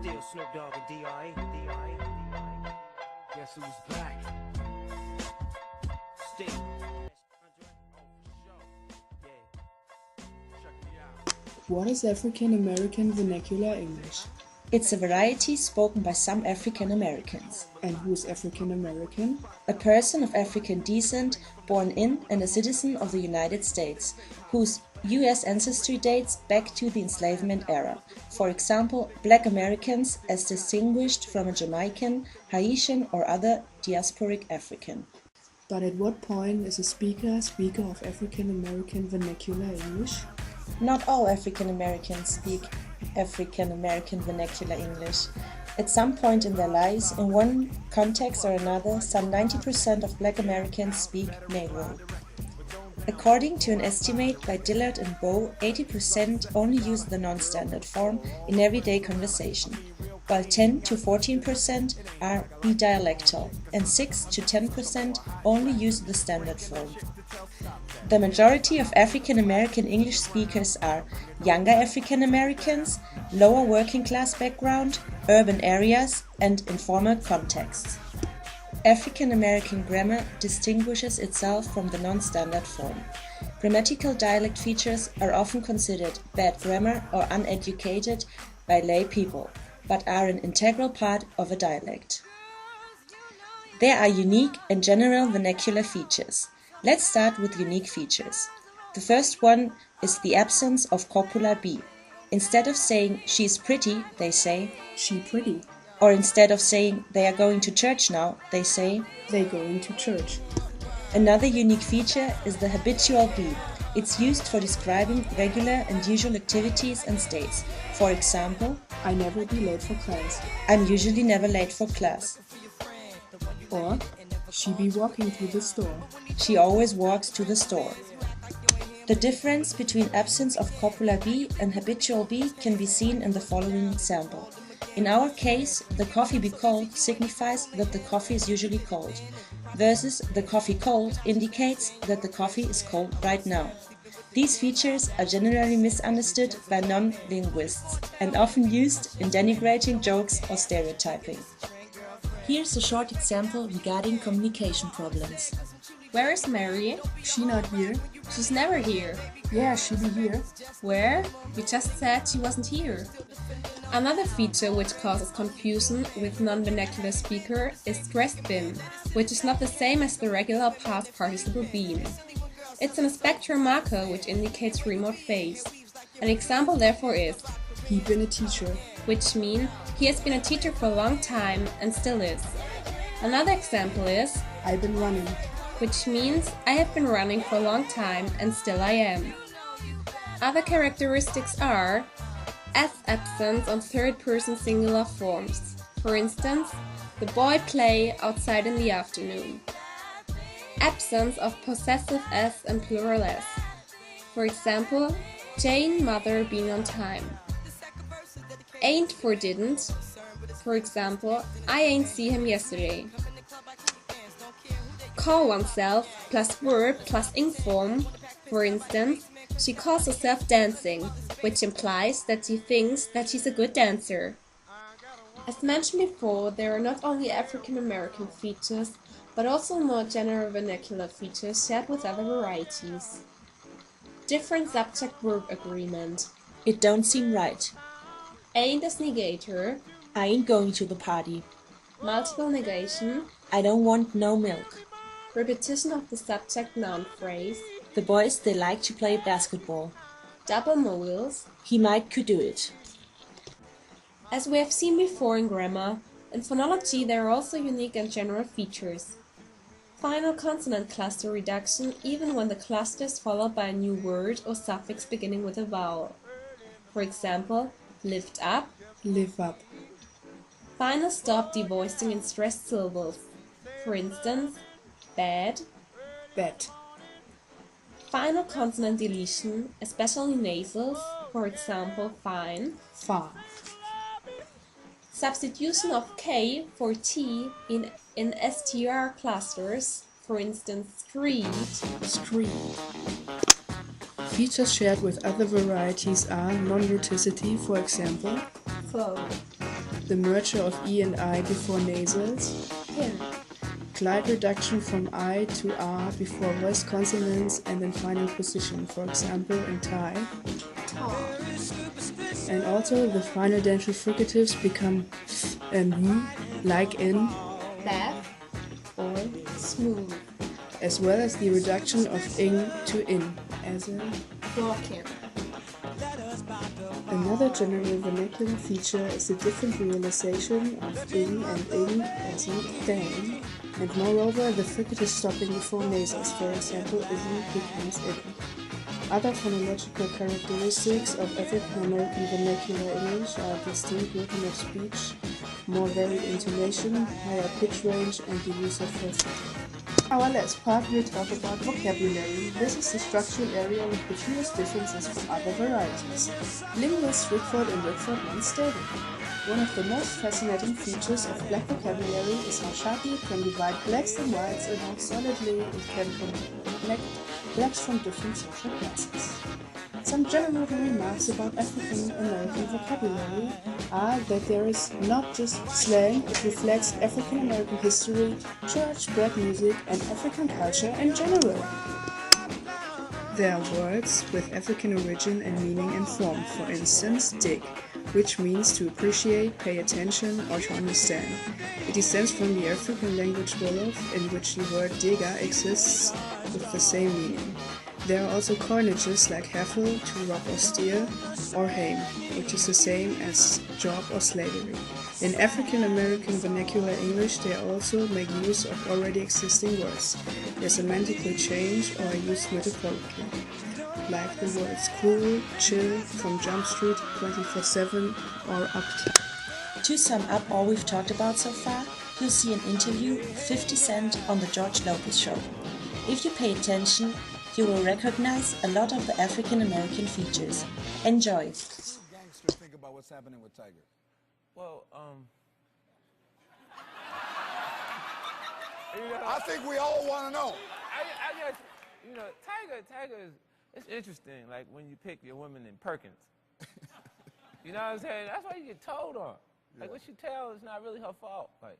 Still Snoop Dogg and D.I. Guess who's back? Still. What is African American vernacular English? It's a variety spoken by some African Americans. And who is African American? A person of African descent, born in and a citizen of the United States, whose U.S. ancestry dates back to the enslavement era. For example, Black Americans as distinguished from a Jamaican, Haitian or other diasporic African. But at what point is a speaker of African American vernacular English? Not all African Americans speak African American vernacular English. At some point in their lives, in one context or another, some 90% of Black Americans speak Negro. According to an estimate by Dillard and Bowe, 80% only use the non-standard form in everyday conversation, while 10 to 14% are bidialectal and 6 to 10% only use the standard form. The majority of African American English speakers are younger African Americans, lower working class background, urban areas, and informal contexts. African American grammar distinguishes itself from the non-standard form. Grammatical dialect features are often considered bad grammar or uneducated by lay people, but are an integral part of a dialect. There are unique and general vernacular features. Let's start with unique features. The first one is the absence of copula B. Instead of saying she's pretty, they say She pretty. or instead of saying they are going to church now, they say They going to church. Another unique feature is the habitual be. It's used for describing regular and usual activities and states. For example, I never be late for class. I'm usually never late for class. Or she be walking to the store. She always walks to the store. The difference between absence of copula be and habitual be can be seen in the following example. In our case, the coffee be cold signifies that the coffee is usually cold, versus the coffee cold indicates that the coffee is cold right now. These features are generally misunderstood by non-linguists and often used in denigrating jokes or stereotyping. Here's a short example regarding communication problems. Where is Mary? She not here? She's never here. Yeah, she be here. Where? You just said she wasn't here. Another feature which causes confusion with non-vernacular speaker is stressed been, which is not the same as the regular past participle been. It's an spectrum marker which indicates remote phase. An example therefore is He been a teacher. which means he has been a teacher for a long time and still is. Another example is I been running. which means I have been running for a long time and still I am. Other characteristics are S absence on third-person singular forms. For instance, the boy play outside in the afternoon. Absence of possessive S and plural S. For example, Jane mother been on time. Ain't for didn't. For example, I ain't see him yesterday. Call oneself plus verb plus ing form. For instance, she calls herself dancing, which implies that she thinks that she's a good dancer. As mentioned before, there are not only African American features, but also more general vernacular features shared with other varieties. Different subject-verb agreement. It don't seem right. Ain't as negator. I ain't going to the party. Multiple negation. I don't want no milk. Repetition of the subject-noun phrase. The boys, they like to play basketball. Double mobiles. He might could do it. As we have seen before in grammar, in phonology there are also unique and general features. Final consonant cluster reduction even when the cluster is followed by a new word or suffix beginning with a vowel. For example, lift up. Live up. Final stop devoicing in stressed syllables. For instance, bad. Bet. Final consonant deletion, especially nasals, for example, fine. Far. Substitution of K for T in STR clusters, for instance, street. Street. Features shared with other varieties are non-rhoticity, for example, Flow. The merger of E and I before nasals. Pin. Glide reduction from I to R before voiced consonants and in final position, for example in Thai. Tall. And also the final dental fricatives become like in Bath. or, Smooth. as well as the reduction of ing to in, as in. Walk-in. Another general vernacular feature is the different realization of ing and ing as in thing, and moreover the fricative stopping before nasals, for example isn't becomes in. Other phonological characteristics of African American vernacular English are distinct rhythm of speech, more varied intonation, higher pitch range, and the use of falsetto. Now let's partly talk about vocabulary. This is the structural area with the fewest differences from other varieties. Linguist Rickford and Rickford once stated, "One of the most fascinating features of black vocabulary is how sharply it can divide blacks and whites and how solidly it can connect blacks from different social classes." Some general remarks about African American vocabulary are that there is not just slang, it reflects African American history, church, black music, and African culture in general. There are words with African origin and meaning and form, for instance, dig, which means to appreciate, pay attention, or to understand. It descends from the African language Wolof, in which the word diga exists with the same meaning. There are also coinages like heffel, to rob or steal, or heim, which is the same as job or slavery. In African American vernacular English, they also make use of already existing words. They semantically change or are used metaphorically, like the words cool, chill, from Jump Street, 24/7, or uptown. To sum up all we've talked about so far, you'll see an interview with 50 Cent on the George Lopez Show. If you pay attention, you will recognize a lot of the African American features. Enjoy! Gangsters think about what's happening with Tiger. Well, I think we all want to know. I guess, Tiger is, it's interesting, like when you pick your woman in Perkins. You know what I'm saying? That's why you get told on. Like, what she tell is not really her fault. Like,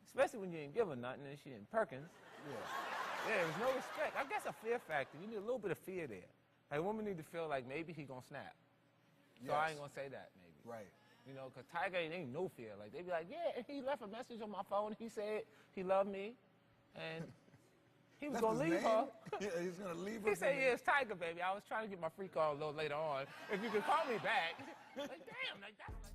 especially when you ain't give her nothing and she in Perkins. Yeah, there's no respect. I guess a fear factor. You need a little bit of fear there. Like, a woman need to feel like maybe he gonna snap. So I ain't gonna say that, maybe. Right. You know, because Tiger ain't no fear. Like, they be like, yeah, and he left a message on my phone. He said he loved me, and he was going to leave her. Yeah, he's going to leave her. He said, yeah, it's Tiger, baby. I was trying to get my free call a little later on. If you could call me back. Like, damn, like, that's like...